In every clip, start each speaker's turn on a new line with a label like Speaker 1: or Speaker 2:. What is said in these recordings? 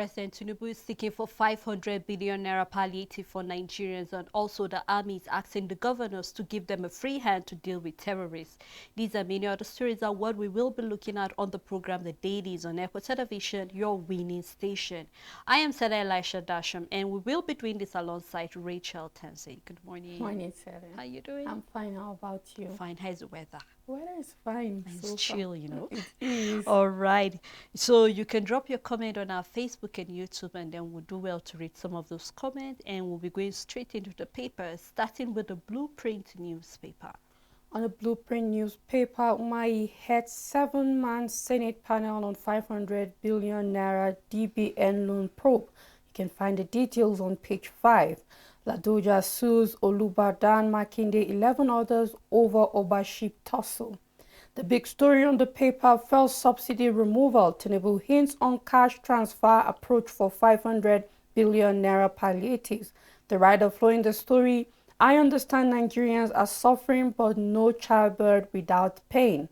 Speaker 1: President Tinubu is seeking for 500 billion naira palliative for Nigerians, and also the army is asking the governors to give them a free hand to deal with terrorists. These and many other stories are what we will be looking at on the program The Dailies on Echo Television, your winning station. I am Sarah Elisha Dasham, and we will be doing this alongside Rachel Tansey. Good morning.
Speaker 2: Morning, Sarah.
Speaker 1: How you doing?
Speaker 2: I'm fine. How about you?
Speaker 1: Fine. How's the weather?
Speaker 2: Weather is fine.
Speaker 1: It's
Speaker 2: So
Speaker 1: chill,
Speaker 2: far.
Speaker 1: you know.
Speaker 2: It is.
Speaker 1: All right. So you can drop your comment on our Facebook and YouTube, and then we'll do well to read some of those comments. And we'll be going straight into the paper, starting with the Blueprint newspaper.
Speaker 2: On the Blueprint newspaper, Umahi heads 7-man Senate panel on 500 billion naira DBN loan probe. You can find the details on page 5. Ladoja sues Olubadan Makinde 11 others over Obaship tussle. The big story on the paper: fuel subsidy removal. Tinubu hints on cash transfer approach for 500 billion naira palliatives. The writer flowing the story: I understand Nigerians are suffering, but no childbirth without pain.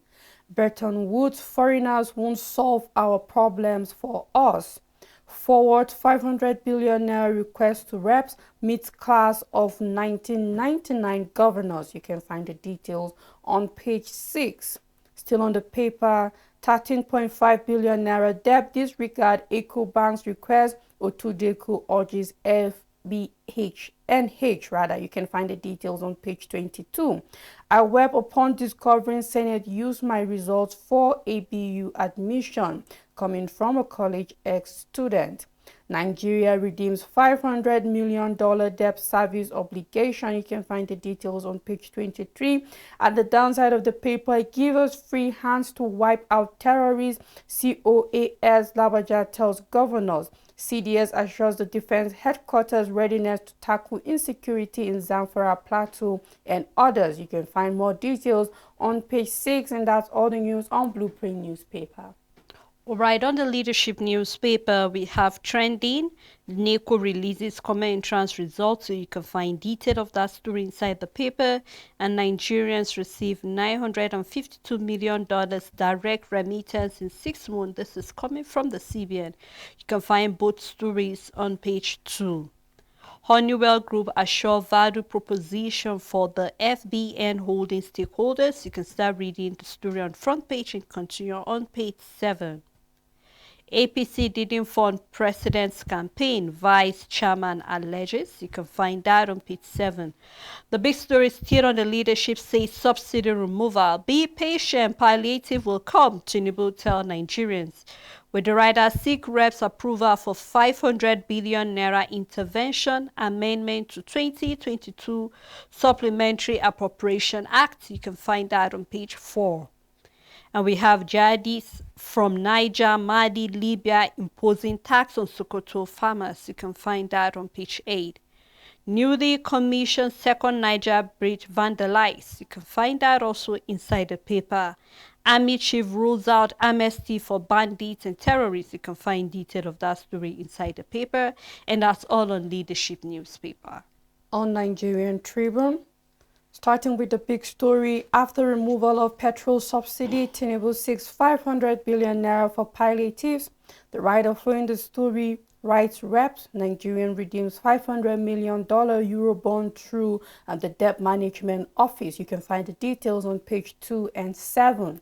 Speaker 2: Bretton Woods: foreigners won't solve our problems for us. Forward: 500 billion naira request to reps meets class of 1999 governors. You can find the details on page 6. Still on the paper: 13.5 billion naira debt disregard EcoBank's request. Otudeku urges NH rather. You can find the details on page 22. I wept upon discovering Senate used my results for ABU admission, coming from a college ex-student. Nigeria redeems $500 million debt service obligation. You can find the details on page 23. At the downside of the paper: give us free hands to wipe out terrorists. COAS Labaja tells governors. CDS assures the defense headquarters readiness to tackle insecurity in Zamfara Plateau and others. You can find more details on page 6, and that's all the news on Blueprint newspaper.
Speaker 1: All right, on the Leadership newspaper, we have trending. NECO releases common entrance results, so you can find detail of that story inside the paper. And Nigerians receive $952 million direct remittance in 6 months. This is coming from the CBN. You can find both stories on page 2. Honeywell Group assure value proposition for the FBN holding stakeholders. You can start reading the story on front page and continue on page 7. APC didn't fund president's campaign, vice chairman alleges. You can find that on page 7. The big story still on the Leadership says subsidy removal. Be patient, palliative will come, Tinubu tell Nigerians. With the writer seek reps approval for 500 billion naira intervention amendment to 2022 Supplementary Appropriation Act. You can find that on page 4. And we have jihadis from Niger, Mali, Libya imposing tax on Sokoto farmers. You can find that on page 8. Newly commissioned second Niger bridge vandalized. You can find that also inside the paper. Army chief rules out amnesty for bandits and terrorists. You can find detail of that story inside the paper. And that's all on Leadership newspaper.
Speaker 2: On Nigerian Tribune, starting with the big story: after removal of petrol subsidy, Tinubu seeks 500 billion naira for palliatives. The writer flowing the story writes: reps, Nigerian redeems $500 million Eurobond through the Debt Management Office. You can find the details on page 2 and 7.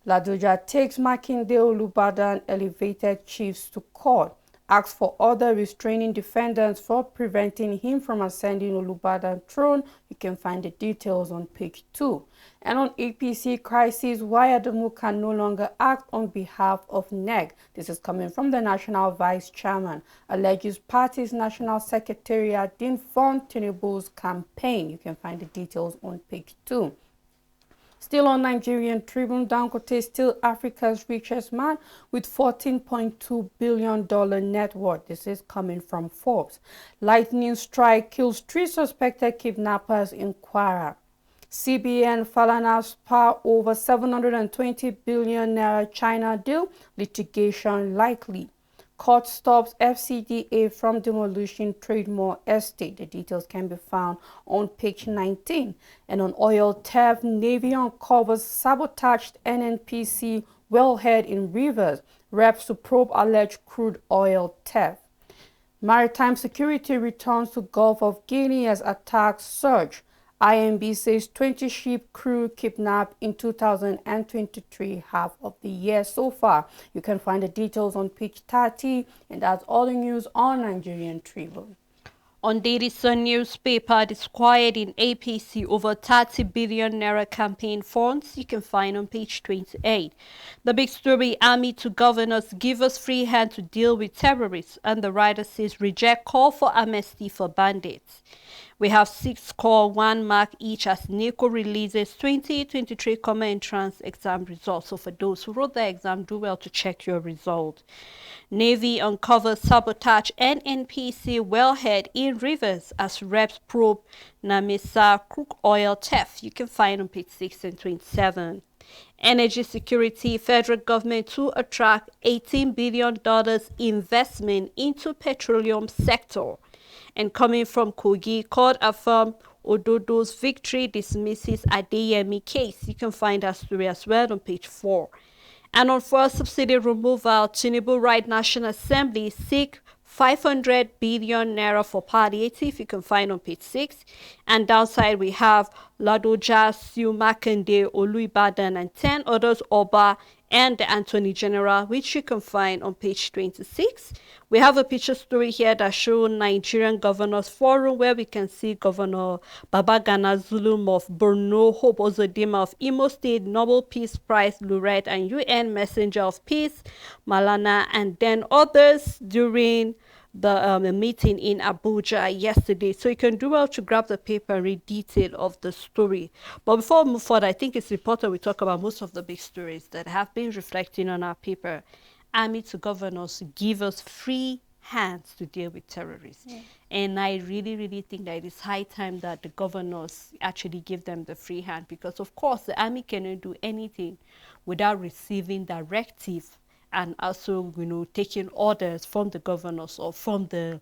Speaker 2: Ladoja takes Makinde Olubadan elevated chiefs to court, asks for other restraining defendants for preventing him from ascending Olubadan throne. You can find the details on page 2. And on APC crisis, why Adamu can no longer act on behalf of NEG. This is coming from the National Vice Chairman. Alleges party's National Secretariat didn't fund Tinubu's campaign. You can find the details on page 2. Still on Nigerian Tribune, Dangote is still Africa's richest man with $14.2 billion net worth. This is coming from Forbes. Lightning strike kills 3 suspected kidnappers in Kwara. CBN Falana spar over 720 billion naira China deal, litigation likely. Court stops FCDA from demolishing Trademore Estate. The details can be found on page 19. And on oil theft, Navy uncovers sabotaged NNPC wellhead in rivers. Reps to probe alleged crude oil theft. Maritime security returns to Gulf of Guinea as attacks surge. IMB says 20 ship crew kidnapped in 2023, half of the year so far. You can find the details on page 30, and that's all the news on Nigerian Tribune.
Speaker 1: On Daily Sun newspaper, disquiet in APC over 30 billion naira campaign funds, you can find on page 28. The big story, army to governors give us free hand to deal with terrorists, and the writer says reject call for amnesty for bandits. We have 6 score, 1 mark each as NECO releases 2023 common entrance exam results. So for those who wrote the exam, do well to check your result. Navy uncovers sabotage NNPC wellhead in rivers as reps probe Namisa crude oil theft. You can find on page 6 and 27. Energy security, federal government to attract $18 billion investment into petroleum sector. And coming from Kogi, court affirmed Ododo's victory dismisses Adeyemi case. You can find that story as well on page 4. And on fuel subsidy removal, Tinubu right National Assembly seek 500 billion naira for palliative. You can find on page 6. And downside we have Ladoja, Siu Makinde, Oluibadan, and 10 others, Oba, and the Attorney General, which you can find on page 26. We have a picture story here that shows Nigerian Governors Forum, where we can see Governor Babagana Zulum of Borno, Hope Ozodima of Imo State, Nobel Peace Prize laureate and UN Messenger of Peace, Malana, and then others during the meeting in Abuja yesterday. So you can do well to grab the paper and read detail of the story. But before we move forward, I think it's important we talk about most of the big stories that have been reflecting on our paper. Army to governors give us free hands to deal with terrorists. Yeah. And I really, really think that it is high time that the governors actually give them the free hand, because of course the army cannot do anything without receiving directive and also, taking orders from the governors or from the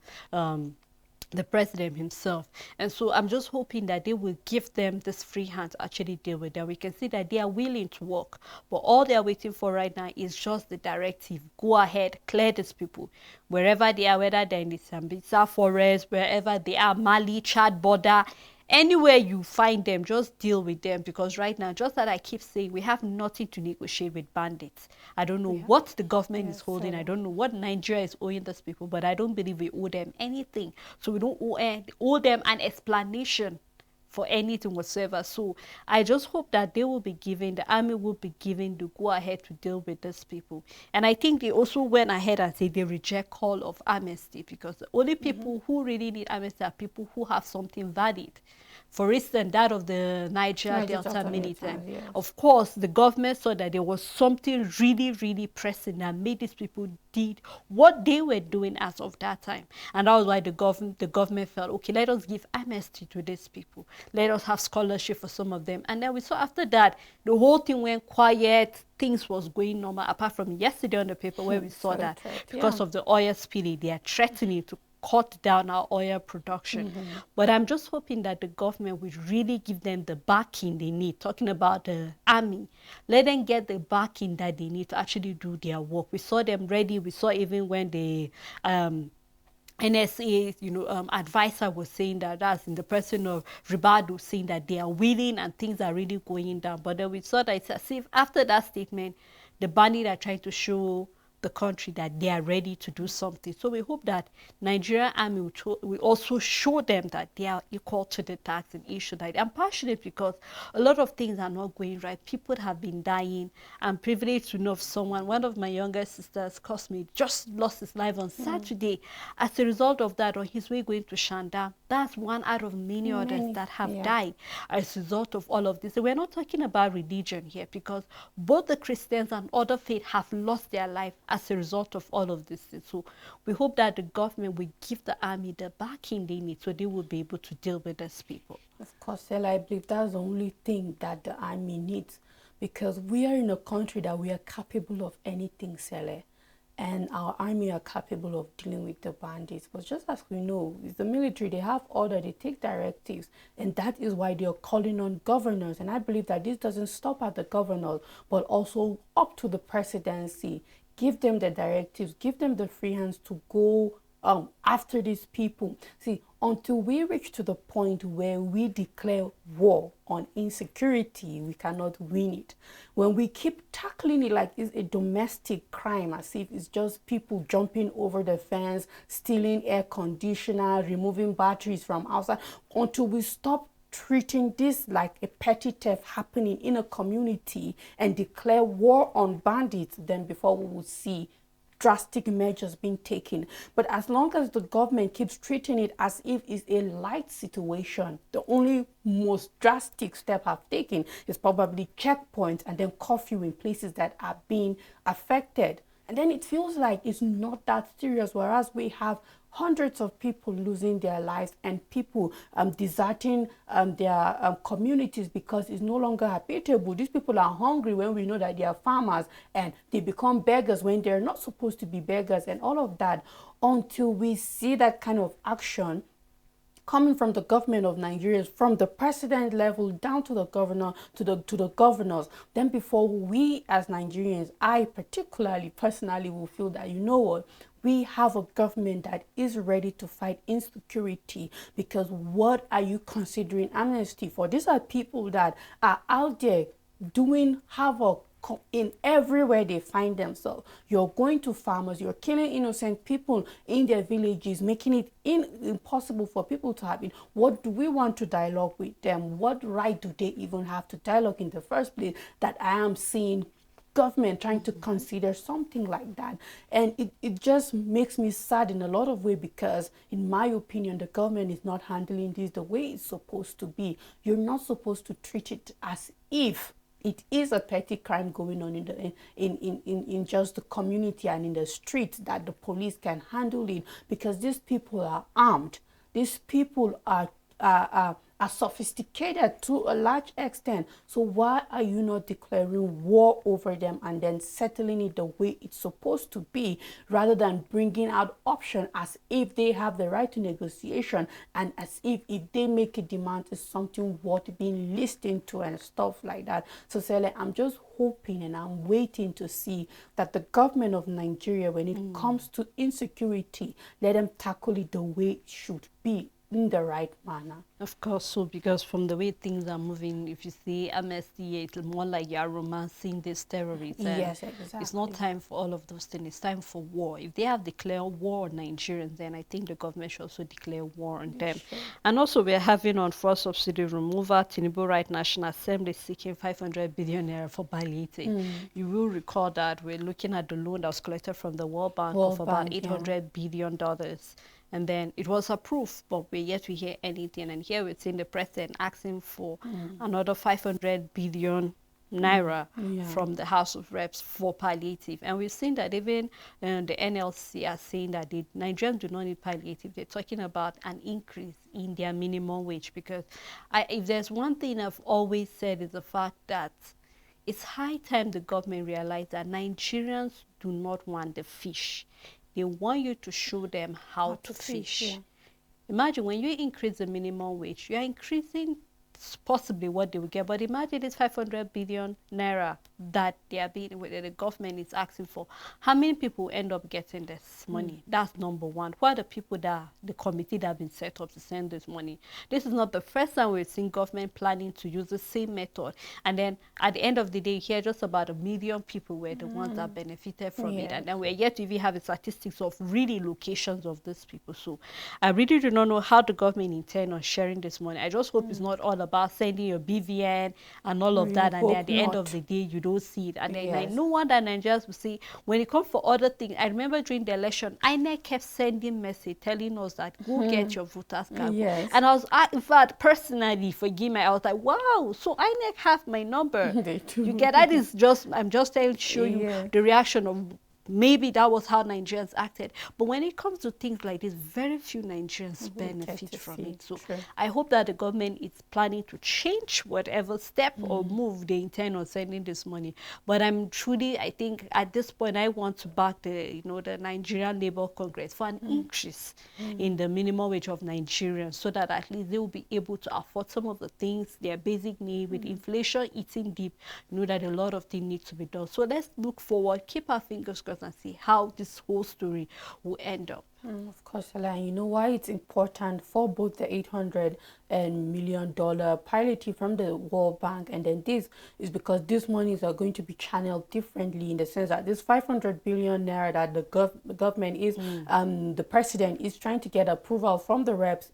Speaker 1: president himself. And so I'm just hoping that they will give them this free hand to actually deal with them. We can see that they are willing to work, but all they are waiting for right now is just the directive. Go ahead, clear these people wherever they are, whether they're in the Sambisa forest, wherever they are, Mali, Chad border, anywhere you find them, just deal with them. Because right now, just that I keep saying, we have nothing to negotiate with bandits. I don't know what the government is holding. I don't know what Nigeria is owing these people, but I don't believe we owe them anything. So we don't owe them an explanation for anything whatsoever. So I just hope that they will be given, the army will be given the go ahead to deal with these people. And I think they also went ahead and said they reject call of amnesty, because the only people who really need amnesty are people who have something valid. For instance, that of the Niger Delta militant. Yes. Of course, the government saw that there was something really, really pressing that made these people did what they were doing as of that time. And that was why the government felt, okay, let us give amnesty to these people. Let us have scholarship for some of them. And then we saw after that, the whole thing went quiet. Things was going normal, apart from yesterday on the paper where we saw that because of the oil spilling, they are threatening to cut down our oil production. But I'm just hoping that the government will really give them the backing they need. Talking about the army, let them get the backing that they need to actually do their work. We saw them ready. We saw even when the NSA, advisor was saying that's in the person of Ribadu, saying that they are willing and things are really going down. But then we saw that it's as if after that statement, the bandits are trying to show the country that they are ready to do something. So we hope that Nigerian army will also show them that they are equal to the task and issue that. I'm passionate because a lot of things are not going right. People have been dying. I'm privileged to know of someone, one of my younger sisters, Cosme, just lost his life on Saturday. As a result of that, on his way going to Shanda, that's one out of many others that have died as a result of all of this. So we're not talking about religion here, because both the Christians and other faiths have lost their life as a result of all of this. So we hope that the government will give the army the backing they need so they will be able to deal with these people.
Speaker 2: Of course, Stella, I believe that's the only thing that the army needs, because we are in a country that we are capable of anything, Stella. and our army are capable of dealing with the bandits. But just as we know, it's the military, they have order, they take directives, and that is why they are calling on governors. And I believe that this doesn't stop at the governors, but also up to the presidency. Give them the directives, give them the free hands to go after these people. See, until we reach to the point where we declare war on insecurity, we cannot win it. When we keep tackling it like it's a domestic crime, as if it's just people jumping over the fence, stealing air conditioner, removing batteries from outside, until we stop treating this like a petty theft happening in a community and declare war on bandits, then before we will see drastic measures being taken. But as long as the government keeps treating it as if it's a light situation, the only most drastic step I've taken is probably checkpoints and then curfew in places that are being affected. And then it feels like it's not that serious, whereas we have hundreds of people losing their lives and people deserting their communities because it's no longer habitable. These people are hungry when we know that they are farmers, and they become beggars when they're not supposed to be beggars, and all of that. Until we see that kind of action coming from the government of Nigeria, from the president level down to the governor, to the governors, then before we as Nigerians, I particularly personally will feel that, you know what, we have a government that is ready to fight insecurity. Because what are you considering amnesty for? These are people that are out there doing havoc in everywhere they find themselves. You're going to farmers, you're killing innocent people in their villages, making it impossible for people to have it. What do we want to dialogue with them? What right do they even have to dialogue in the first place? That I am seeing government trying to consider something like that. And it just makes me sad in a lot of ways, because in my opinion, the government is not handling this the way it's supposed to be. You're not supposed to treat it as if it is a petty crime going on in just the community and in the streets, that the police can handle it, because these people are armed. These people are sophisticated to a large extent. So why are you not declaring war over them and then settling it the way it's supposed to be, rather than bringing out option as if they have the right to negotiation, and as if they make a demand is something worth being listened to and stuff like that. So Sele, I'm just hoping and I'm waiting to see that the government of Nigeria, when it comes to insecurity, let them tackle it the way it should be, in the right manner.
Speaker 1: Of course, so because from the way things are moving, if you see amnesty, it's more like you're romancing this terrorism.
Speaker 2: Yes, exactly.
Speaker 1: It's not time for all of those things. It's time for war. If they have declared war on Nigerians, then I think the government should also declare war on them.
Speaker 2: Sure.
Speaker 1: And also, we're having on fuel subsidy removal. Tinubu right National Assembly seeking 500 billion naira for palliative. You will recall that we're looking at the loan that was collected from the World Bank of about $800 billion. And then it was approved, but we're yet to hear anything. And here we're seeing the president asking for another 500 billion naira from the House of Reps for palliative. And we've seen that even the NLC are saying that the Nigerians do not need palliative. They're talking about an increase in their minimum wage, because if there's one thing I've always said, is the fact that it's high time the government realized that Nigerians do not want the fish. They want you to show them how to fish. Yeah. Imagine when you increase the minimum wage, you are increasing possibly what they will get. But imagine this 500 billion naira that the government is asking for. How many people end up getting this money? That's number one. Who are the people the committee that have been set up to send this money? This is not the first time we've seen government planning to use the same method. And then at the end of the day, here just about 1 million people were the ones that benefited from it. And then we're yet to even have the statistics of really locations of these people. So I really do not know how the government intend on sharing this money. I just hope it's not all about sending your BVN and all of that, and then at the end of the day you don't see it. And then I know one that Nigerians will see when it comes for other things. I remember during the election, INEC kept sending message telling us that go get your voters card. And I was, in fact, personally, forgive me, I was like, wow, so INEC have my number.
Speaker 2: They do.
Speaker 1: You get that? Is just, I'm just telling, show you the reaction of maybe that was how Nigerians acted. But when it comes to things like this, very few Nigerians benefit from it. So
Speaker 2: True.
Speaker 1: I hope that the government is planning to change whatever step or move they intend on sending this money. But I think at this point, I want to back the Nigerian Labour Congress for an increase in the minimum wage of Nigerians, so that at least they will be able to afford some of the things, their basic need. With inflation eating deep, that a lot of things need to be done. So let's look forward, keep our fingers crossed, and see how this whole story will end up.
Speaker 2: Of course, Ella, and you know why it's important for both the $800 million piloting from the World Bank, and then this is because these monies are going to be channeled differently, in the sense that this 500 billion naira that the government is, the president is trying to get approval from the reps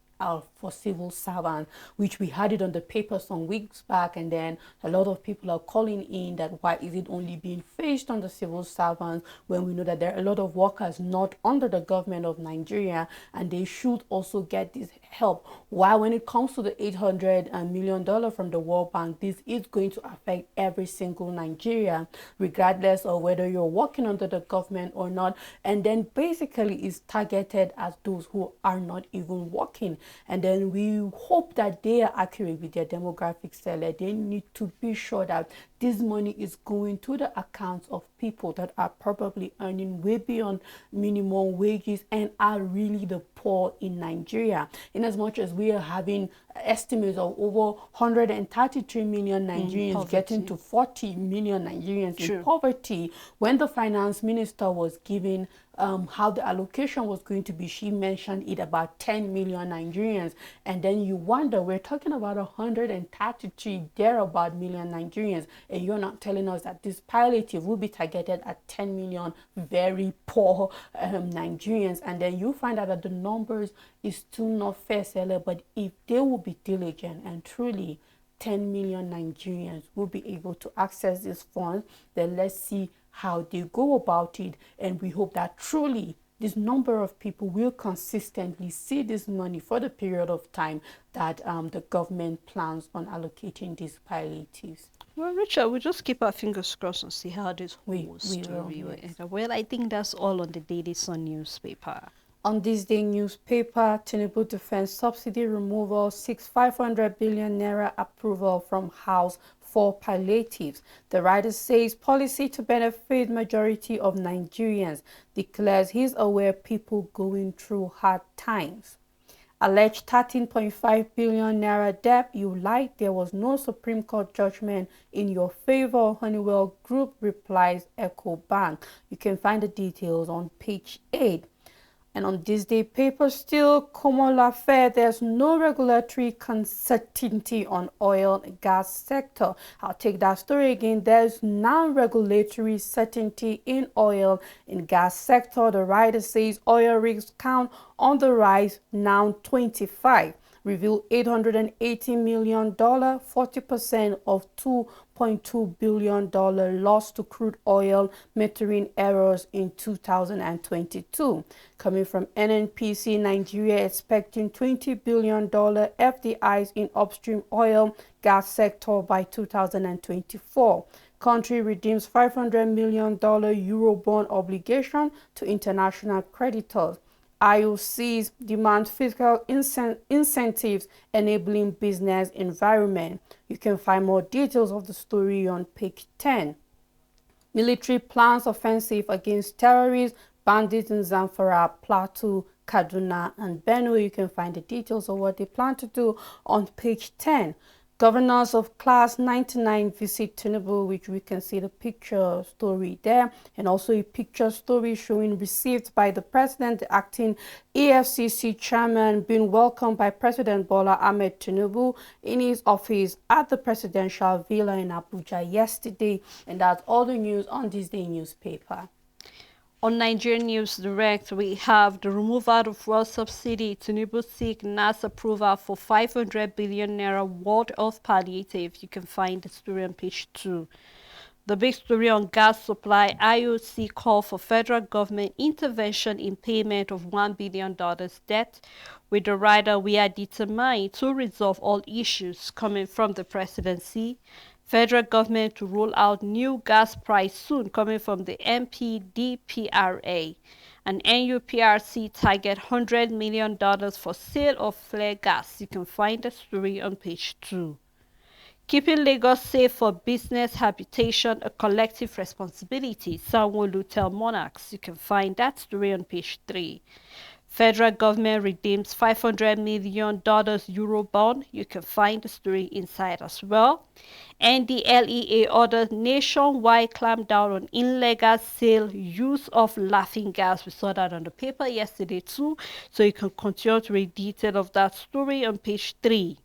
Speaker 2: for civil servants, which we had it on the paper some weeks back, and then a lot of people are calling in that why is it only being faced on the civil servants, when we know that there are a lot of workers not under the government of Nigeria, and they should also get this help. While when it comes to the $800 million from the World Bank, this is going to affect every single Nigerian, regardless of whether you're working under the government or not, and then basically is targeted at those who are not even working. And then we hope that they are accurate with their demographics. They need to be sure that this money is going to the accounts of people that are probably earning way beyond minimum wages and are really the poor in Nigeria. In as much as we are having estimates of over 133 million Nigerians getting to 40 million Nigerians in poverty, when the finance minister was giving how the allocation was going to be, she mentioned it about 10 million Nigerians. And then you wonder, we're talking about 133 thereabout million Nigerians, and you're not telling us that this palliative will be targeted at 10 million very poor Nigerians. And then you find out that the numbers is still not fair, seller. But if they will be diligent and truly 10 million Nigerians will be able to access these funds, then let's see how they go about it. And we hope that truly this number of people will consistently see this money for the period of time that the government plans on allocating these palliatives.
Speaker 1: Well, Richard, we just keep our fingers crossed and see how this whole story will end up. Well, I think that's all on the Daily Sun newspaper.
Speaker 2: On this day newspaper, Tinubu defense subsidy removal seeks 500 billion naira approval from House for palliatives. The writer says policy to benefit majority of Nigerians, declares he's aware people going through hard times. Alleged 13.5 billion naira debt you like, there was no Supreme Court judgment in your favor, Honeywell Group replies EcoBank. You can find the details on page 8. And on this day paper still, common affair, there's no regulatory uncertainty on oil and gas sector. I'll take that story again. There's non-regulatory certainty in oil and gas sector. The writer says oil rigs count on the rise, now 25. Reveal $880 million, 40% of $2.2 billion lost to crude oil metering errors in 2022. Coming from NNPC, Nigeria expecting $20 billion FDIs in upstream oil gas sector by 2024. Country redeems $500 million Eurobond obligation to international creditors. IOCs demand fiscal incentives enabling business environment. You can find more details of the story on page 10. Military plans offensive against terrorists, bandits in Zamfara, Plateau, Kaduna, and Benue. You can find the details of what they plan to do on page 10. Governors of Class 99 visit Tinubu, which we can see the picture story there, and also a picture story showing received by the president, the acting EFCC chairman, being welcomed by President Bola Ahmed Tinubu in his office at the presidential villa in Abuja yesterday. And that's all the news on this day newspaper.
Speaker 1: On Nigerian News Direct, we have the removal of fuel subsidy. Tinubu seek NAS approval for 500 billion naira worth of palliative. You can find the story on page 2. The big story on gas supply, IOC call for federal government intervention in payment of $1 billion debt. With the rider, we are determined to resolve all issues coming from the presidency. Federal government to roll out new gas price soon coming from the MPDPRA. And NUPRC target $100 million for sale of flare gas. You can find the story on page 2. Keeping Lagos safe for business habitation, a collective responsibility. Sanwo-Olu tell monarchs. You can find that story on page 3. Federal government redeems $500 million euro bond. You can find the story inside as well. NDLEA orders nationwide clampdown on illegal sale, use of laughing gas. We saw that on the paper yesterday too. So you can continue to read detail of that story on page 3.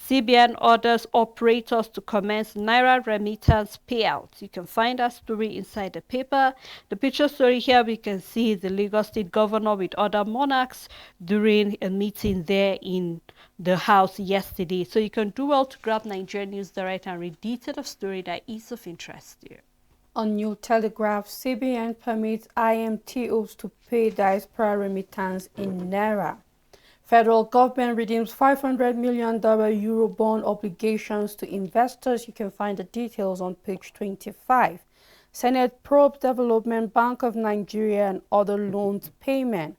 Speaker 1: CBN orders operators to commence Naira remittance payouts. You can find that story inside the paper. The picture story here we can see the Lagos State Governor with other monarchs during a meeting there in the house yesterday. So you can do well to grab Nigerian News Direct and read detail of story that is of interest here.
Speaker 2: On New Telegraph, CBN permits IMTOs to pay diaspora remittance in Naira. Federal government redeems $500 million euro bond obligations to investors. You can find the details on page 25. Senate probes Development Bank of Nigeria and other loans payment.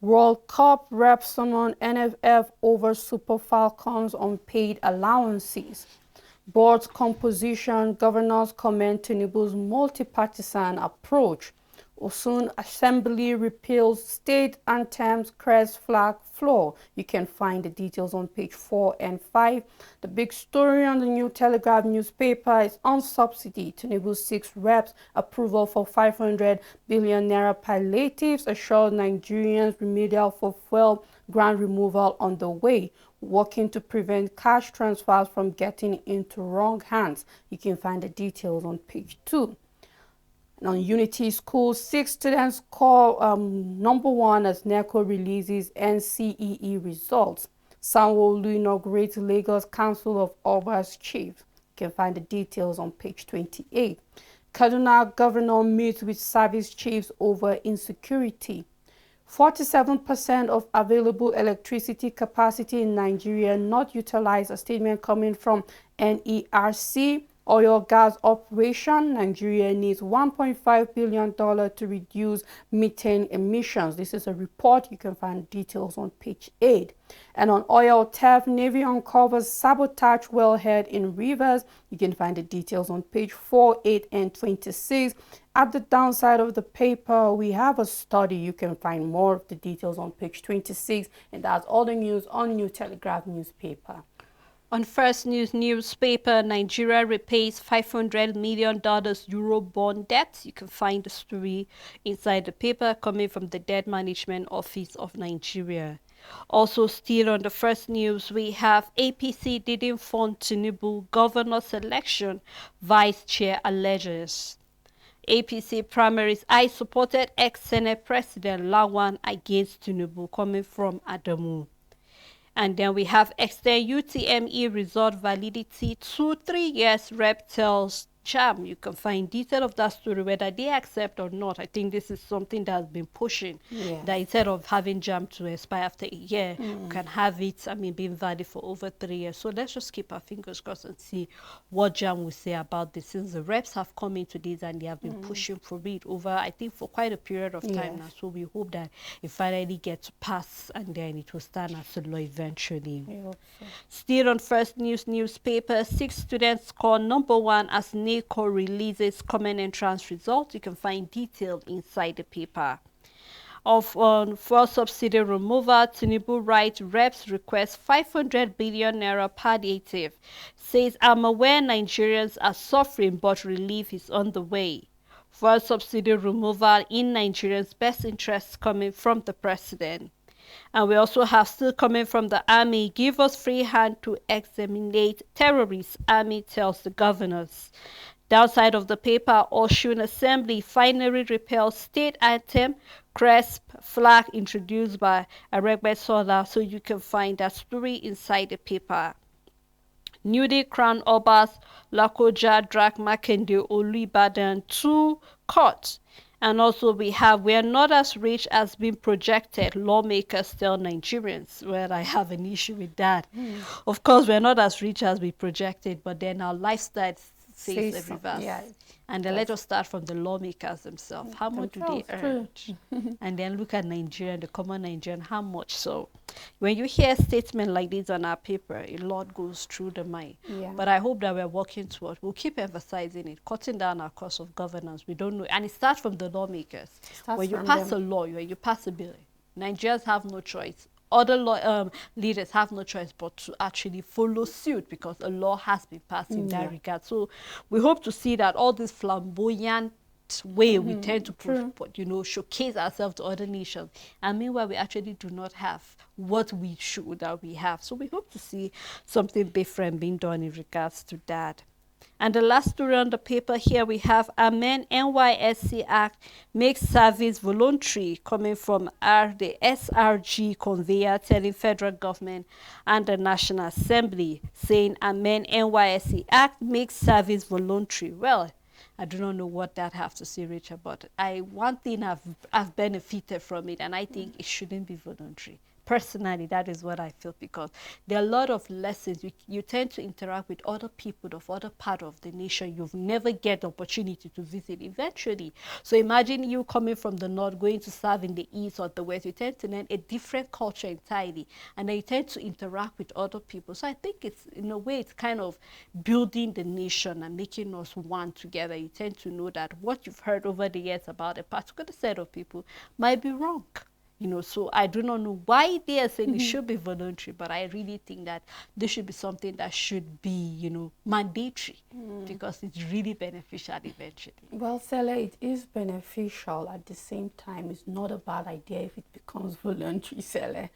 Speaker 2: World Cup rep summon NFF over Super Falcons on paid allowances. Board's composition, governors comment Tinubu's multi-partisan approach. Osun Assembly repeals state anthems, crest, flag, floor. You can find the details on page 4 and 5. The big story on the New Telegraph newspaper is on subsidy. Tinubu seeks reps approval for 500 billion naira palliatives, assured Nigerians remedial for fuel grant removal on the way, working to prevent cash transfers from getting into wrong hands. You can find the details on page 2. On Unity School, 6 students score #1 as NECO releases NCEE results. Sanwo-Olu inaugurates Lagos Council of Obas Chiefs. You can find the details on page 28. Kaduna governor meets with service chiefs over insecurity. 47% of available electricity capacity in Nigeria not utilized, a statement coming from NERC. Oil gas operation, Nigeria needs $1.5 billion to reduce methane emissions. This is a report. You can find details on page 8. And on oil theft, Navy uncovers sabotage wellhead in rivers. You can find the details on page 4, 8, and 26. At the downside of the paper, we have a study. You can find more of the details on page 26. And that's all the news on New Telegraph newspaper.
Speaker 1: On First News newspaper, Nigeria repays $500 million euro bond debt. You can find the story inside the paper coming from the Debt Management Office of Nigeria. Also still on the First News, we have APC didn't fund Tinubu governor selection, Vice Chair alleges. APC primaries, I supported ex-Senate President Lawan against Tinubu, coming from Adamu. And then we have extend UTME result validity to 3 years, rep tells JAM. You can find detail of that story, whether they accept or not. I think this is something that has been pushing.
Speaker 2: Yes.
Speaker 1: That instead of having JAM to expire after a year, you can have it, being valid for over 3 years. So let's just keep our fingers crossed and see what JAM will say about this. Since the reps have come into this and they have been pushing for it over, I think, for quite a period of time now. So we hope that it finally gets passed and then it will stand as law eventually.
Speaker 2: So.
Speaker 1: Still on First News newspaper, 6 students score #1 as NECO releases common entrance results. You can find detail inside the paper. On fuel subsidy removal, Tinubu writes reps request 500 billion naira palliative. Says, I'm aware Nigerians are suffering but relief is on the way. Fuel subsidy removal in Nigerians' best interests coming from the president. And we also have still coming from the army, give us free hand to exterminate terrorists, army tells the governors. Downside of the paper, Osun Assembly finally repels state anthem, crest, flag introduced by Aregbesola, so you can find that story inside the paper. Newly crowned Obas Lakoja drag Makinde Oluibadan to court. And also we are not as rich as being projected. Lawmakers tell Nigerians. Well, I have an issue with that. Of course, we're not as rich as we projected, but then our lifestyle says
Speaker 2: Say
Speaker 1: the
Speaker 2: some,
Speaker 1: reverse.
Speaker 2: yeah,
Speaker 1: And then let
Speaker 2: that's
Speaker 1: us start from the lawmakers themselves. How much do they
Speaker 2: themselves
Speaker 1: earn?
Speaker 2: true.
Speaker 1: And then look at Nigeria, the common Nigerian, how much. So when you hear a statement like this on our paper, a lot goes through the mind.
Speaker 2: Yeah.
Speaker 1: But I hope that we're working towards, we'll keep emphasizing it, cutting down our cost of governance. We don't know. And it starts from the lawmakers.
Speaker 2: Starts
Speaker 1: When you
Speaker 2: from
Speaker 1: pass
Speaker 2: them.
Speaker 1: a law, when you pass a bill, Nigerians have no choice. Other leaders have no choice but to actually follow suit because a law has been passed in that
Speaker 2: Yeah.
Speaker 1: regard. So we hope to see that all this flamboyant way we tend to
Speaker 2: True.
Speaker 1: showcase ourselves to other nations, and meanwhile we actually do not have what we should that we have. So we hope to see something different being done in regards to that. And the last story on the paper here we have Amen NYSC Act makes service voluntary, coming from the SRG conveyor telling federal government and the National Assembly, saying Amen NYSC Act makes service voluntary. Well, I do not know what that have to say, Richard, but one thing I've benefited from it, and I think it shouldn't be voluntary. Personally, that is what I feel, because there are a lot of lessons. You tend to interact with other people of other part of the nation you've never get the opportunity to visit eventually. So imagine you coming from the north, going to serve in the east or the west. You tend to learn a different culture entirely, and then you tend to interact with other people. So I think it's, in a way, it's kind of building the nation and making us one together. You tend to know that what you've heard over the years about a particular set of people might be wrong. So I do not know why they are saying it should be voluntary, but I really think that this should be something that should be, mandatory, because it's really beneficial eventually.
Speaker 2: Well, Sela, it is beneficial. At the same time, it's not a bad idea if it becomes voluntary, Sela,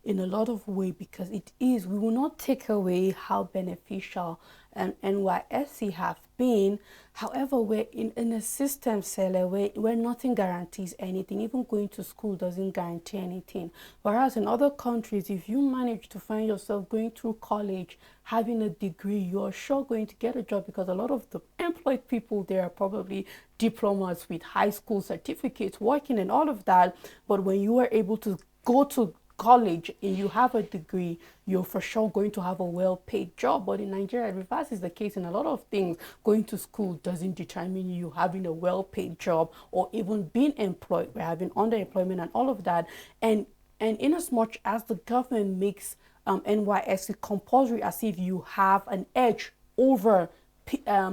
Speaker 2: in a lot of ways, because it is. We will not take away how beneficial NYSC have been. However, we're in a system, Sela, where nothing guarantees anything. Even going to school doesn't guarantee anything. Whereas in other countries, if you manage to find yourself going through college, having a degree, you're sure going to get a job, because a lot of the employed people there are probably diplomas with high school certificates working and all of that. But when you are able to go to college and you have a degree, you're for sure going to have a well-paid job. But in Nigeria, reverse is the case in a lot of things. Going to school doesn't determine you having a well-paid job or even being employed. We're having underemployment and all of that. And in as much as the government makes NYSC compulsory, as if you have an edge over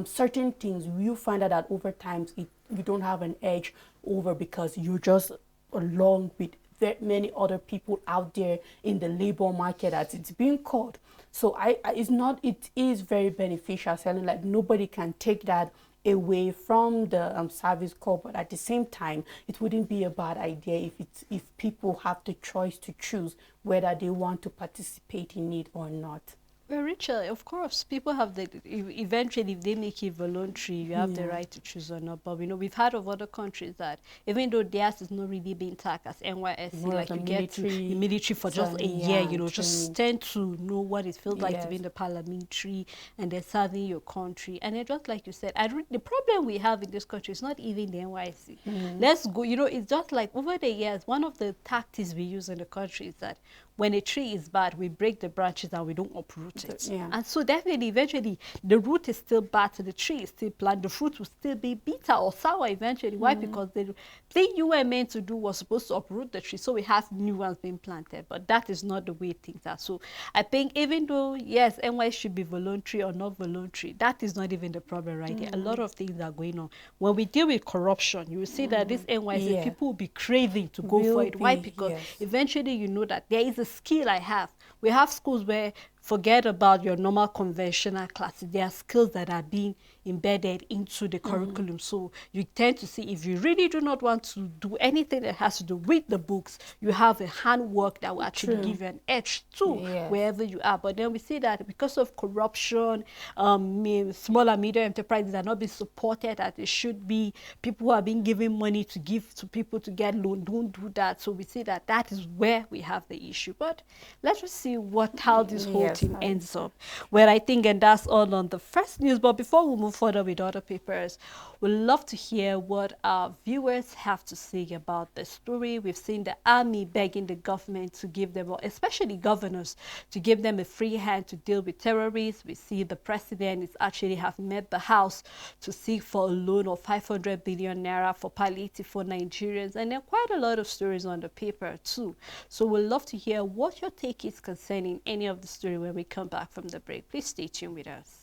Speaker 2: certain things, you find out that over time you don't have an edge over, because you're just along with many other people out there in the labor market as it's being called. So it is very beneficial, selling, like nobody can take that away from the service corps, but at the same time it wouldn't be a bad idea if people have the choice to choose whether they want to participate in it or not.
Speaker 1: Well, Richard, of course, people have eventually, if they make it voluntary, you have the right to choose or not. But we've heard of other countries that even though theirs is not really being tagged as NYSC,
Speaker 2: More
Speaker 1: like
Speaker 2: of
Speaker 1: you
Speaker 2: a
Speaker 1: get to the military for just a
Speaker 2: training,
Speaker 1: year,
Speaker 2: yeah,
Speaker 1: just
Speaker 2: training.
Speaker 1: tend to know what it feels like to be
Speaker 2: Yes.
Speaker 1: in the parliamentary and then serving your country. And then just like you said, the problem we have in this country is not even the NYSC. Let's go, it's just like over the years, one of the tactics we use in the country is that when a tree is bad, we break the branches and we don't uproot it.
Speaker 2: Yeah.
Speaker 1: And so definitely, eventually, the root is still bad, the tree is still plant, the fruit will still be bitter or sour eventually. Why? Because the thing you were meant to do was supposed to uproot the tree, so we have new ones being planted. But that is not the way things are. So I think even though, yes, NY should be voluntary or not voluntary, that is not even the problem right there. A lot of things are going on. When we deal with corruption, you will see that this NYC,
Speaker 2: Yeah.
Speaker 1: people will be craving to go for it. Why? Because
Speaker 2: Yes.
Speaker 1: eventually you know that there is a skill I have. We have schools where forget about your normal conventional classes. There are skills that are being embedded into the curriculum. So you tend to see, if you really do not want to do anything that has to do with the books, you have a handwork that will actually
Speaker 2: True.
Speaker 1: give you an edge too,
Speaker 2: Yes.
Speaker 1: wherever you are. But then we see that because of corruption, small and medium enterprises are not being supported as they should be. People who are being given money to give to people to get loan don't do that. So we see that is where we have the issue. But let's just see how this whole
Speaker 2: Yes,
Speaker 1: team ends up. Well, I think, and that's all on the first news. But before we move further with other papers, we'd love to hear what our viewers have to say about the story. We've seen the army begging the government to give them, or especially governors, to give them a free hand to deal with terrorists. We see the president is actually have met the House to seek for a loan of 500 billion naira for palliative for Nigerians. And there are quite a lot of stories on the paper too. So we'd love to hear what your take is concerning any of the story when we come back from the break. Please stay tuned with us.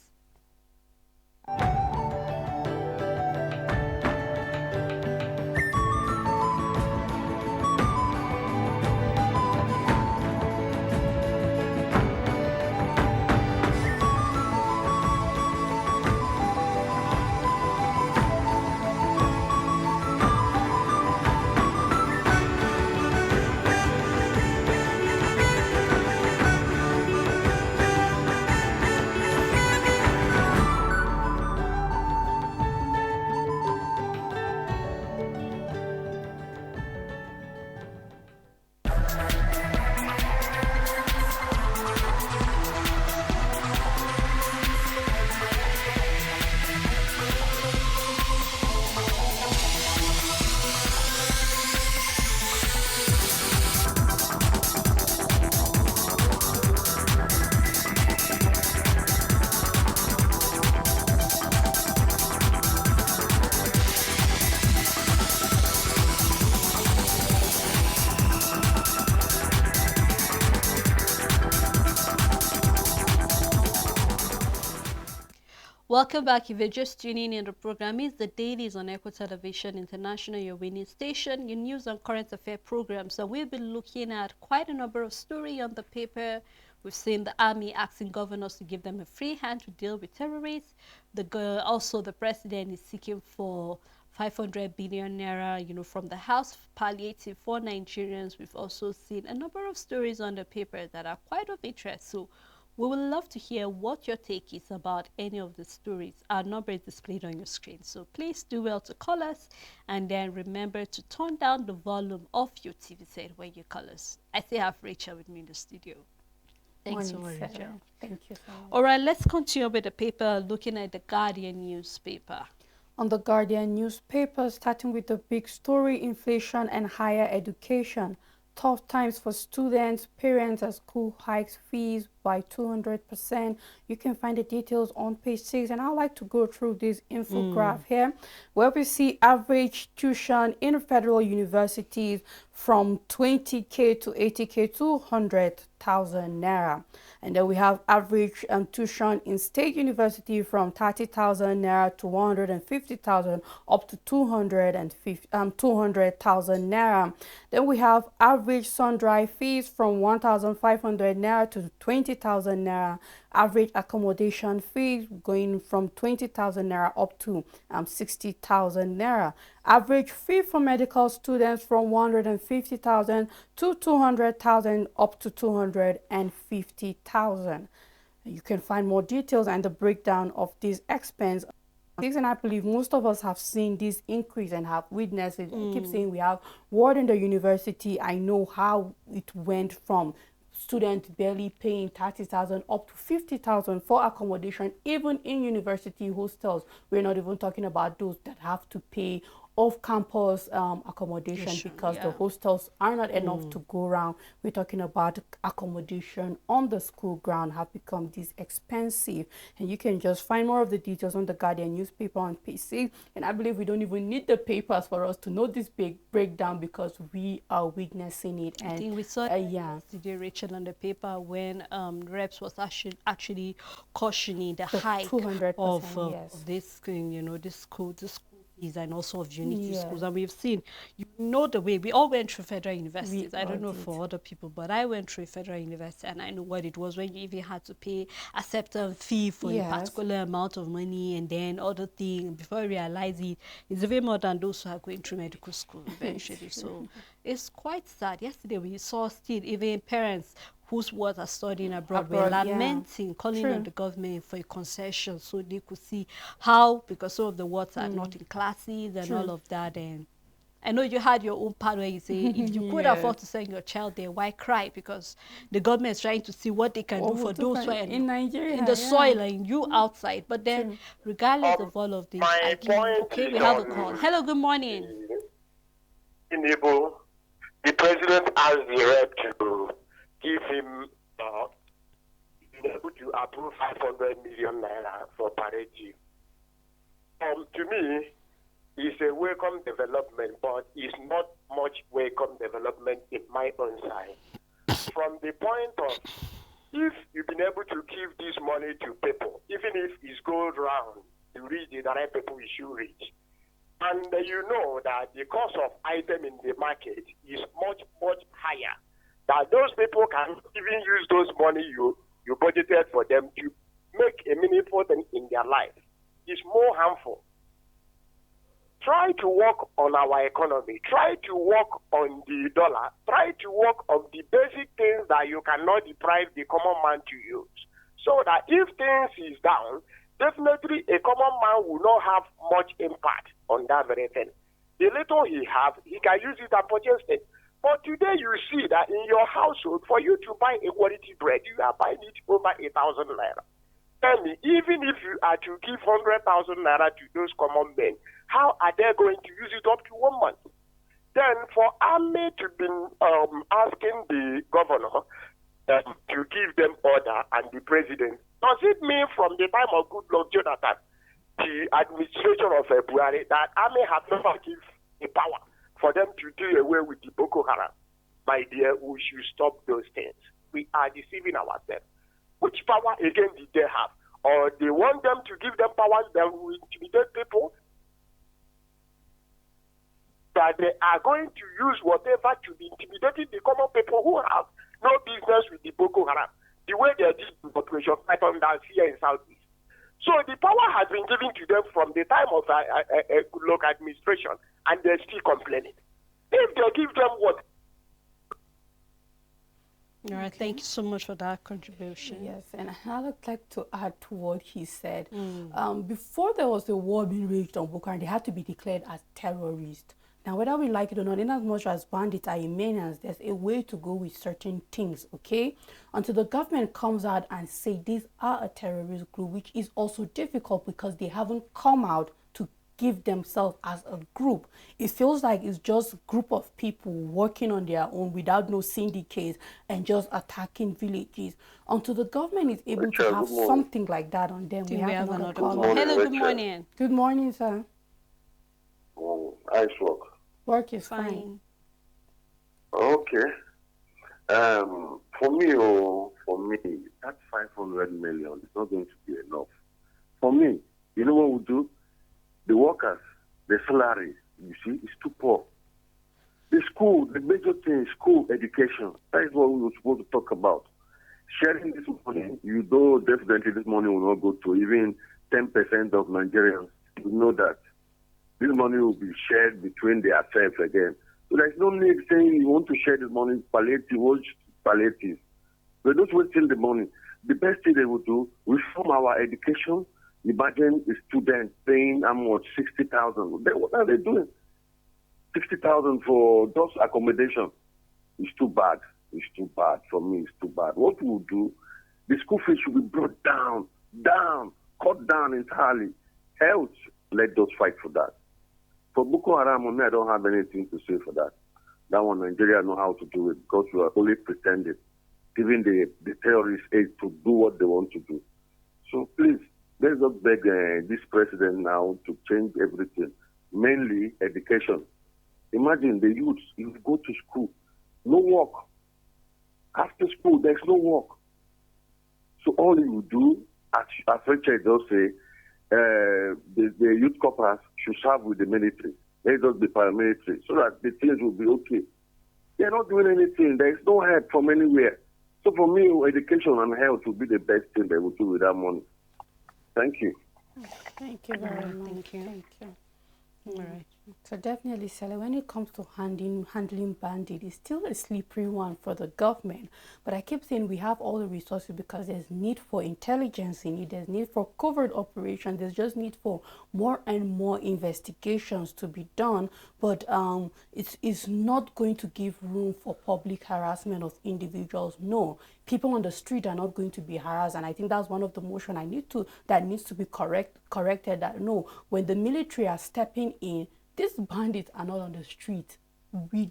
Speaker 1: Welcome back. If you're just tuning in, the program is The Dailies on Echo Television International, your winning station, your news and current affair program. So we've been looking at quite a number of stories on the paper. We've seen the army asking governors to give them a free hand to deal with terrorists. Also, the president is seeking for 500 billion naira, from the House palliative for Nigerians. We've also seen a number of stories on the paper that are quite of interest. So we would love to hear what your take is about any of the stories. Our number is displayed on your screen. So please do well to call us, and then remember to turn down the volume of your TV set when you call us. I still have Rachel with me in the studio. Thanks so much, Rachel.
Speaker 2: Thank you so much.
Speaker 1: All right, let's continue with the paper, looking at the Guardian newspaper.
Speaker 2: On the Guardian newspaper, starting with the big story, inflation and higher education. Tough times for students, parents as school hikes fees by 200%. You can find the details on page 6, and I'd like to go through this infograph here, where we see average tuition in federal universities from 20k to 80k to 100,000 naira. And then we have average tuition in state university from 30,000 naira to 150,000 up to 200,000 naira. Then we have average sundry fees from 1,500 naira to 20,000 naira. Average accommodation fees going from 20,000 naira up to 60,000 naira. Average fee for medical students from 150,000 to 200,000 up to 250,000. You can find more details and the breakdown of this expense. And I believe most of us have seen this increase and have witnessed it. I keep saying we have word in the university. I know how it went from students barely paying 30,000 up to 50,000 for accommodation, even in university hostels. We're not even talking about those that have to pay off-campus accommodation because the hostels are not enough to go around. We're talking about accommodation on the school ground have become this expensive, and you can just find more of the details on the Guardian newspaper on page 6. And I believe we don't even need the papers for us to know this big breakdown because we are witnessing it. And
Speaker 1: I think we saw yesterday, Rachel, on the paper when reps was actually cautioning the hike of this thing, this school fees and also of unity schools. And we've seen, the way we all went through federal universities. I don't know for other people, but I went through a federal university and I know what it was when you even had to pay a certain fee for a particular amount of money, and then other things before you realize it's even more than those who are going through medical school eventually. So it's quite sad. Yesterday we saw still even parents whose words are studying abroad were lamenting, calling on the government for a concession so they could see how, because some of the words are not in classes and all of that. And I know you had your own part where you say if you could
Speaker 2: Yes.
Speaker 1: afford to send your child there, why cry? Because the government is trying to see what they can
Speaker 2: What
Speaker 1: do for
Speaker 2: would do
Speaker 1: those
Speaker 2: for
Speaker 1: who are
Speaker 2: in
Speaker 1: in the
Speaker 2: Nigeria? Yeah.
Speaker 1: soil and you outside. But then,
Speaker 2: True.
Speaker 1: regardless of all of this,
Speaker 3: My point
Speaker 1: okay, we
Speaker 3: is
Speaker 1: have a call.
Speaker 3: on
Speaker 1: Hello, good morning.
Speaker 3: the enable. The president has the right to give him be able to approve 500 million naira for palliative. To me, it's a welcome development, but it's not much welcome development in my own side. From the point of if you've been able to give this money to people, even if it's goes round to reach the right people you should reach, and you know that the cost of item in the market is much, much higher, that those people can even use those money you budgeted for them to make a meaningful thing in their life, is more harmful. Try to work on our economy. Try to work on the dollar. Try to work on the basic things that you cannot deprive the common man to use. So that if things is down, definitely a common man will not have much impact on that very thing. The little he have, he can use it and purchase it. But today you see that in your household, for you to buy a quality bread, you are buying it over 1,000 naira. Tell me, even if you are to give 100,000 naira to those common men, how are they going to use it up to 1 month? Then for army to be asking the governor to give them order and the president, does it mean from the time of good Lord Jonathan, the administration of Buhari, that army have never given the power for them to do away with the Boko Haram? My dear, we should stop those things. We are deceiving ourselves. Which power again did they have? Or they want them to give them powers that will intimidate people? That they are going to use whatever to be intimidating the common people who have no business with the Boko Haram, the way they did in Operation Python down here in Southeast. So the power has been given to them from the time of a local administration, and they're still complaining. If they give them what?
Speaker 1: All right, thank you so much for that contribution.
Speaker 2: Yes, and I would like to add to what he said. Before there was a war being waged on Boko Haram, they had to be declared as terrorists. Now, whether we like it or not, in as much as bandits are Yemenians, there's a way to go with certain things, okay? Until the government comes out and say these are a terrorist group, which is also difficult because they haven't come out to give themselves as a group. It feels like it's just a group of people working on their own without no syndicates and just attacking villages. Until the government is able to have something like that on them, we have another caller.
Speaker 1: Hello, good morning.
Speaker 2: Good morning, sir.
Speaker 3: Nice work.
Speaker 2: Work is fine.
Speaker 3: Okay. For me, that 500 million is not going to be enough. For me, you know what we do? The workers, the salary, you see, is too poor. The school, the major thing is school education. That is what we were supposed to talk about. Sharing this money, you know definitely this money will not go to even 10% of Nigerians. You know that. This money will be shared between themselves again. So there's no need saying you want to share this money, palliative, palliative. We're just wasting the money. The best thing they will do, reform our education. Imagine a student paying how much? 60,000. What are they doing? 60,000 for just accommodation. It's too bad. It's too bad. For me, it's too bad. What we'll do, the school fees should be brought down, cut down entirely. Health, let us fight for that. For Boko Haram, I don't have anything to say for that. That one, Nigeria know how to do it because we are only pretending, giving the terrorists aid to do what they want to do. So please, let's not beg this president now to change everything, mainly education. Imagine the youths, you go to school, no work. After school, there's no work. So all you do, as Richard does say, the youth corporals should serve with the military. Let us be paramilitary so that the things will be okay. They're not doing anything. There is no help from anywhere. So for me, education and health will be the best thing they will do with that money. Thank you.
Speaker 2: Thank you very much.
Speaker 1: Thank you.
Speaker 2: Thank you.
Speaker 1: All right.
Speaker 2: So definitely, Sally, when it comes to handling bandit, it's still a slippery one for the government. But I keep saying we have all the resources because there's need for intelligence in it, there's need for covert operation, there's just need for more and more investigations to be done. But it's not going to give room for public harassment of individuals. No, people on the street are not going to be harassed, and I think that's one of the motion that needs to be corrected. That no, when the military are stepping in, these bandits are not on the street.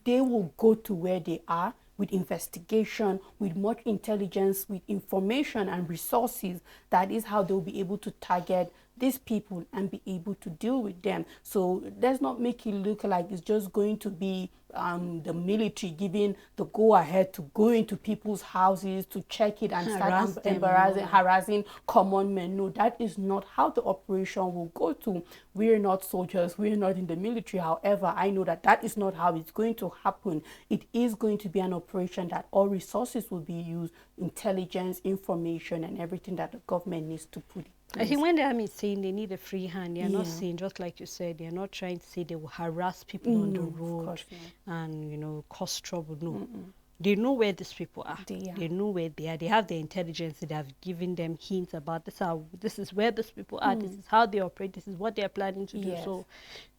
Speaker 2: They will go to where they are with investigation, with much intelligence, with information and resources. That is how they'll be able to target these people and be able to deal with them. So let's not make it look like it's just going to be the military giving the go ahead to go into people's houses to check it and start harassing common men. No, that is not how the operation will go to. We're not soldiers, we're not in the military. However, I know that that is not how it's going to happen. It is going to be an operation that all resources will be used, intelligence, information, and everything that the government needs to put in.
Speaker 1: I think when the army is saying they need a free hand, they're not saying, just like you said, they're not trying to say they will harass people on the road and, you know, cause trouble. No. They know where these people are. They know where they are. They have the intelligence. They have given them hints about this is where these people are. This is how they operate. This is what they are planning to do. So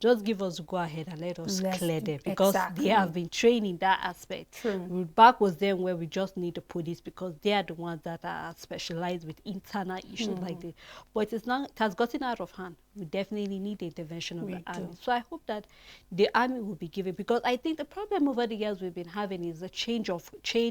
Speaker 1: just give us go ahead and let us clear them, because they have been trained in that aspect. Back was them where we just need the police because they are the ones that are specialized with internal issues like this. But it has gotten out of hand. We definitely need the intervention of the army. So I hope that the army will be given, because I think the problem over the years we've been having is the chain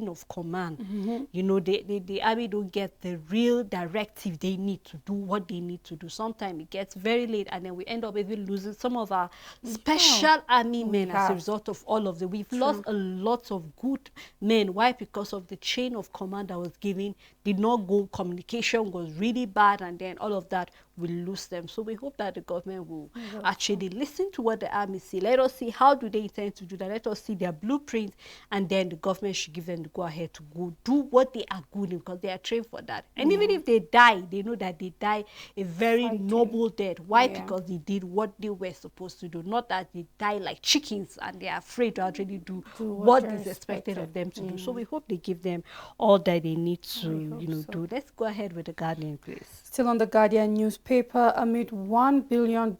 Speaker 1: of command. You know, the army don't get the real directive they need to do what they need to do. Sometimes it gets very late and then we end up even losing some of our special army men as a result of all of them. We've lost a lot of good men. Why? Because of the chain of command that was given did not go, communication was really bad, and then all of that will lose them. So we hope that the government will actually listen to what the army say. Let us see how do they intend to do that. Let us see their blueprint, and then the government should give them the go ahead to go do what they are good in, because they are trained for that. And even if they die, they know that they die a very noble death. Why? Because they did what they were supposed to do, not that they die like chickens and they are afraid to actually do what is expected of them to do. So we hope they give them all that they need to, do. Let's go ahead with the Guardian, please.
Speaker 2: Still on the Guardian newspaper, amid $1 billion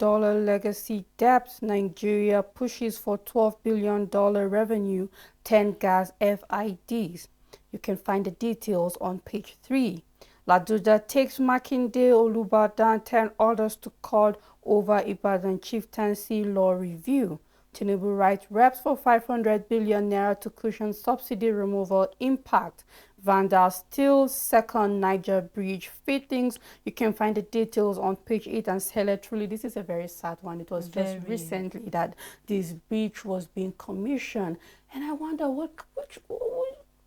Speaker 2: legacy debt, Nigeria pushes for $12 billion revenue, 10 gas FIDs. You can find the details on page 3. Ladoja takes Makinde, Olubadan, 10 others to court over Ibadan chieftaincy law review. Tinubu writes reps for 500 billion naira to cushion subsidy removal impact. Vandal steals second Niger bridge fittings. You can find the details on page 8. And Sele, truly, this is a very sad one. It was just recently that this bridge was being commissioned. And I wonder which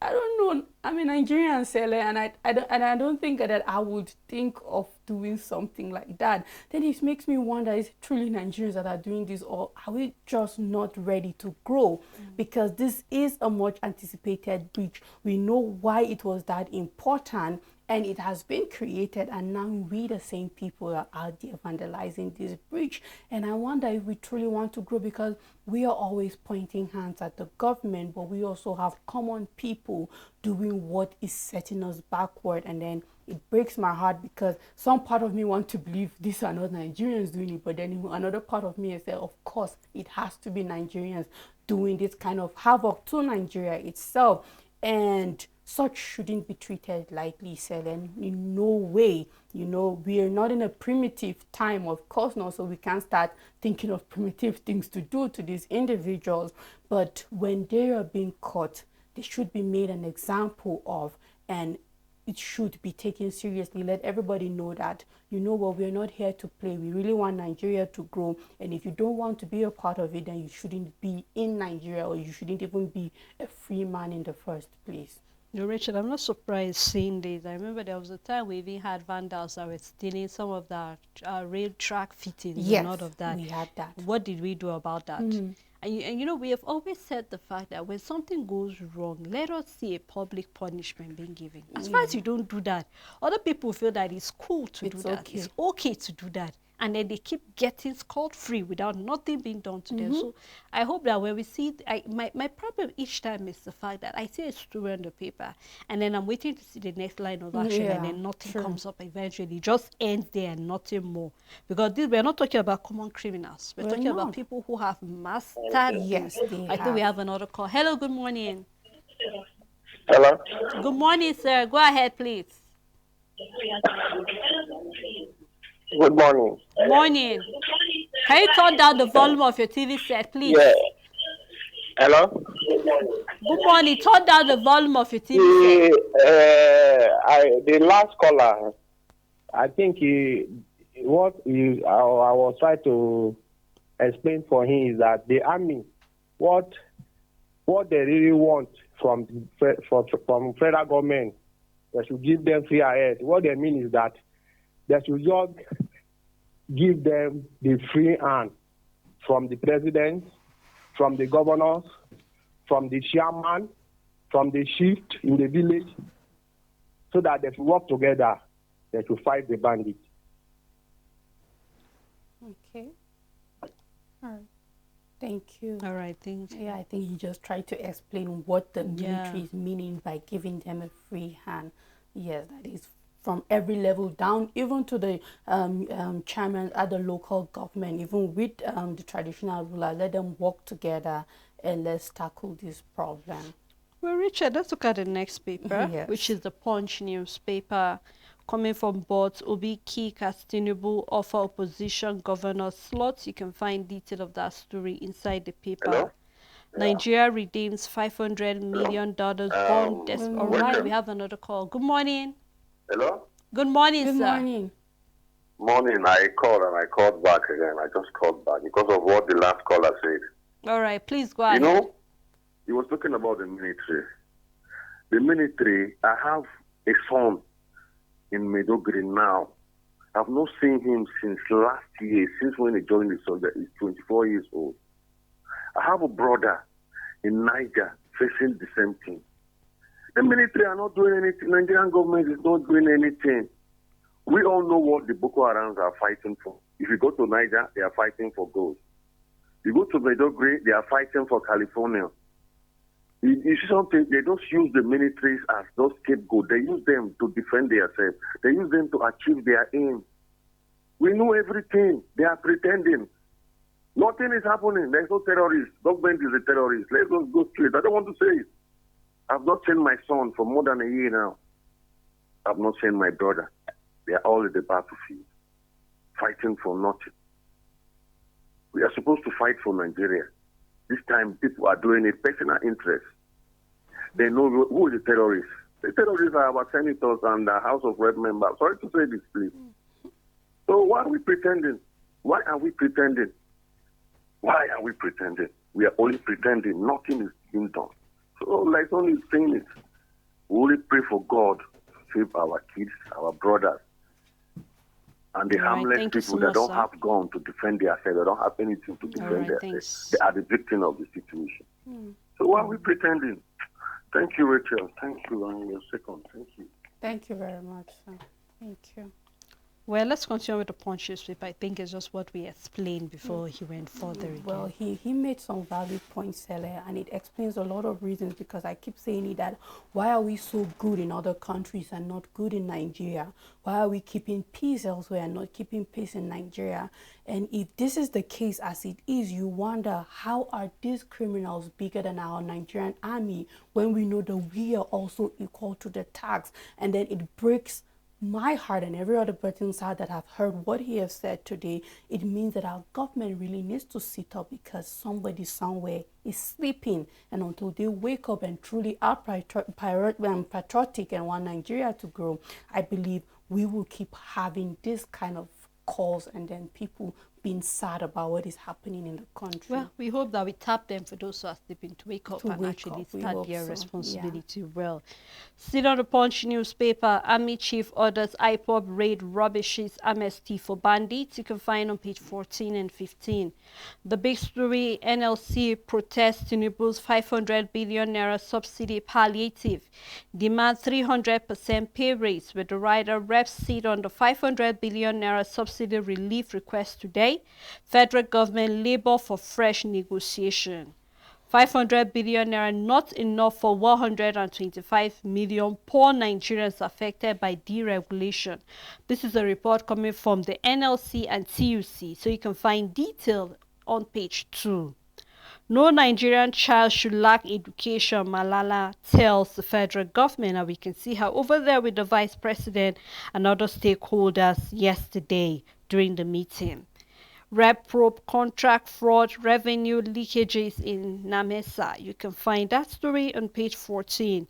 Speaker 2: I don't know. I'm a Nigerian seller, and I don't think that I would think of doing something like that. Then it makes me wonder: is it truly Nigerians that are doing this, or are we just not ready to grow? Because this is a much anticipated bridge. We know why it was that important, and it has been created, and now we, the same people, are out there vandalizing this bridge. And I wonder if we truly want to grow, because we are always pointing hands at the government, but we also have common people doing what is setting us backward. And then it breaks my heart, because some part of me want to believe these are not Nigerians doing it, but then another part of me says, of course, it has to be Nigerians doing this kind of havoc to Nigeria itself. And such shouldn't be treated lightly, Selen. In no way. We are not in a primitive time, of course not, so we can't start thinking of primitive things to do to these individuals. But when they are being caught, they should be made an example of, and it should be taken seriously. Let everybody know that, we're not here to play. We really want Nigeria to grow. And if you don't want to be a part of it, then you shouldn't be in Nigeria, or you shouldn't even be a free man in the first place.
Speaker 1: Rachel, I'm not surprised seeing this. I remember there was a time we even had vandals that were stealing some of the rail track fittings and all of that.
Speaker 2: We had that.
Speaker 1: What did we do about that? And we have always said the fact that when something goes wrong, let us see a public punishment being given. As far as you don't do that, other people feel that it's cool to do that. It's okay to do that. and then they keep getting scot-free without nothing being done to them. So I hope that when we see, my problem each time is the fact that I see a story on the paper, and then I'm waiting to see the next line of action, and then nothing comes up eventually. It just ends there and nothing more. Because we're not talking about common criminals. We're talking about people who have mastered.
Speaker 2: Yes,
Speaker 1: I think we have another call. Hello, good morning.
Speaker 3: Hello?
Speaker 1: Good morning, sir. Go ahead, please.
Speaker 3: Good morning.
Speaker 1: Morning. Can you turn down the volume of your TV set, please?
Speaker 3: Yeah. Hello?
Speaker 1: Good morning. Turn down the volume of your TV set.
Speaker 3: The last caller, I think I was trying to explain for him is that the army, what they really want from federal government, they should give them free ahead. What they mean is that they should just give them the free hand from the president, from the governors, from the chairman, from the chief in the village, so that they should work together, they should fight the bandits.
Speaker 2: Okay. All right. Thank you.
Speaker 1: All right, thank you.
Speaker 2: Yeah, I think you just tried to explain what the military is meaning by giving them a free hand. Yes, that is from every level down, even to the chairman at the local government, even with the traditional ruler. Let them work together and let's tackle this problem.
Speaker 1: Well, Richard, let's look at the next paper, which is the Punch newspaper, coming from boards Obiki Tinubu offer opposition governor slots. You can find detail of that story inside the paper.
Speaker 3: Hello?
Speaker 1: Nigeria redeems $500 million bond. All right, we have another call. Good morning.
Speaker 3: Hello?
Speaker 1: Good morning,
Speaker 2: Good
Speaker 1: sir.
Speaker 2: morning.
Speaker 3: Morning. I called and I called back again. I just called back because of what the last caller said.
Speaker 1: All right, please go ahead.
Speaker 3: You know, he was talking about the military. The military, I have a son in Medogri now. I've not seen him since last year, since when he joined the soldier. He's 24 years old. I have a brother in Niger facing the same thing. The military are not doing anything. Nigerian government is not doing anything. We all know what the Boko Harams are fighting for. If you go to Niger, they are fighting for gold. You go to Medogri, they are fighting for California. You see something, they don't use the militaries as those scapegoats. They use them to defend themselves. They use them to achieve their aim. We know everything. They are pretending. Nothing is happening. There's no terrorist. Government is a terrorist. Let's just go straight. I don't want to say it. I've not seen my son for more than a year now. I've not seen my brother. They are all in the battlefield, fighting for nothing. We are supposed to fight for Nigeria. This time, people are doing a personal interest. They know who is the terrorist. The terrorists are our senators and the House of Rep members. Sorry to say this, please. So why are we pretending? Why are we pretending? Why are we pretending? We are only pretending. Nothing is being done. So, like only saying it, we only pray for God to save our kids, our brothers, and the harmless people that don't have gun to defend themselves. They don't have anything to defend themselves. They are the victim of the situation. So why are we pretending? Thank you, Rachel. Thank you, and your second. Thank you.
Speaker 2: Thank you very much, sir. Thank you.
Speaker 1: Well, let's continue with the Punch newspaper. I think it's just what we explained before he went further again.
Speaker 2: Well, he made some valid points earlier, and it explains a lot of reasons, because I keep saying it, that why are we so good in other countries and not good in Nigeria? Why are we keeping peace elsewhere and not keeping peace in Nigeria? And if this is the case as it is, you wonder, how are these criminals bigger than our Nigerian army when we know that we are also equal to the tax? And then it breaks my heart and every other person's heart that have heard what he has said today. It means that our government really needs to sit up, because somebody somewhere is sleeping, and until they wake up and truly are patriotic and want Nigeria to grow, I believe we will keep having this kind of calls and then people being sad about what is happening in the country.
Speaker 1: Well, we hope that we tap them, for those who are sleeping, to wake up and actually start their responsibility well. Still on the Punch newspaper, Army Chief orders IPOB raid rubbishes amnesty for bandits. You can find on page 14 and 15. The big story, NLC protests Tinubu's 500 billion naira subsidy palliative. Demand 300% pay raise, with the rider reps sit on the 500 billion naira subsidy subsidy relief request today. Federal government labor for fresh negotiation. 500 billion naira not enough for 125 million poor Nigerians affected by deregulation. This is a report coming from the NLC and TUC, so you can find detail on page 2. No Nigerian child should lack education, Malala tells the federal government. And we can see her over there with the vice president and other stakeholders yesterday during the meeting. Rep probe contract fraud revenue leakages in Namesa. You can find that story on page 14.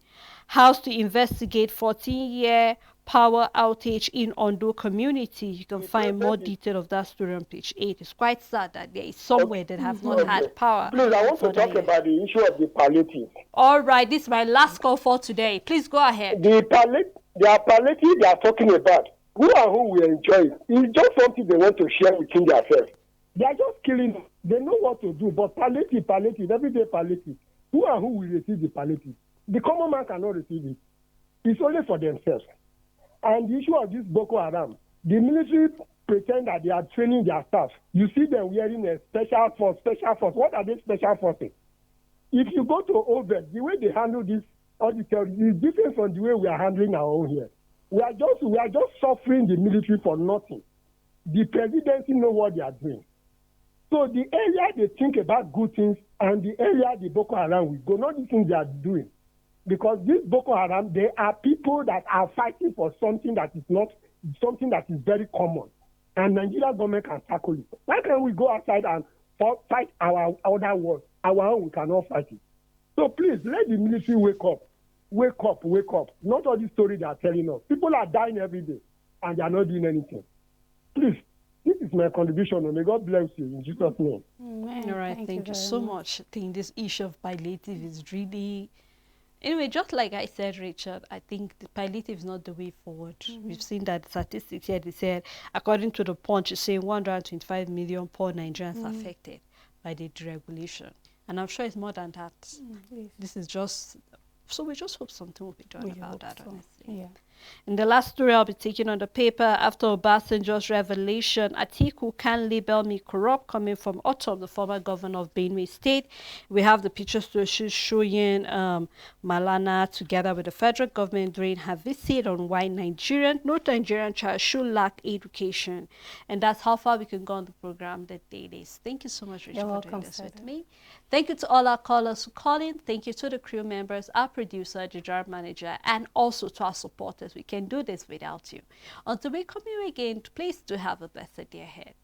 Speaker 1: House to investigate 14-year power outage in Ondo community. You can find more detail of that story on page 8. It's quite sad that there is somewhere that have not had power.
Speaker 3: Please, I want to talk about the issue of the palliative.
Speaker 1: All right, this is my last call for today. Please go ahead.
Speaker 3: The palliative they are talking about, who and who will enjoy it? It's just something they want to share within themselves. They are just killing them. They know what to do, but palliative, everyday palliative. Who and who will receive the palliative? The common man cannot receive it. It's only for themselves. And the issue of this Boko Haram, the military pretend that they are training their staff. You see them wearing a special force. What are they special forces? If you go to OVED, the way they handle this, all the terrorists is different from the way we are handling our own here. We are just suffering the military for nothing. The presidency know what they are doing. So the area they think about good things and the area the Boko Haram will go, not the things they are doing. Because this Boko Haram, they are people that are fighting for something that is not something that is very common. And Nigeria government can tackle it. Why can't we go outside and fight our other wars? Our own, we cannot fight it. So please, let the military wake up. Wake up. Not all this story they are telling us. People are dying every day and they are not doing anything. Please, this is my contribution. May God bless you in Jesus' name.
Speaker 1: All right, thank you so much. I think this issue of palliative is really... Anyway, just like I said, Richard, I think the palliative is not the way forward. We've seen that statistics here. They said, according to the Punch, it's saying 125 million poor Nigerians affected by the deregulation. And I'm sure it's more than that.
Speaker 2: Yes.
Speaker 1: This is just... So we just hope something will be done about that,
Speaker 2: so.
Speaker 1: honestly.
Speaker 2: Yeah.
Speaker 1: In the last story I'll be taking on the paper, after Obasanjo's revelation, Atiku can label me corrupt, coming from Otom, the former governor of Benue State. We have the pictures showing Malana together with the federal government during her visit on why no Nigerian child should lack education. And that's how far we can go on the program, the Dailies. Thank you so much, Richard, for doing this with me. Thank you to all our callers who call in. Thank you to the crew members, our producer, the jar manager, and also to our supporters. We can do this without you. Until we come here again, please do have a blessed day ahead.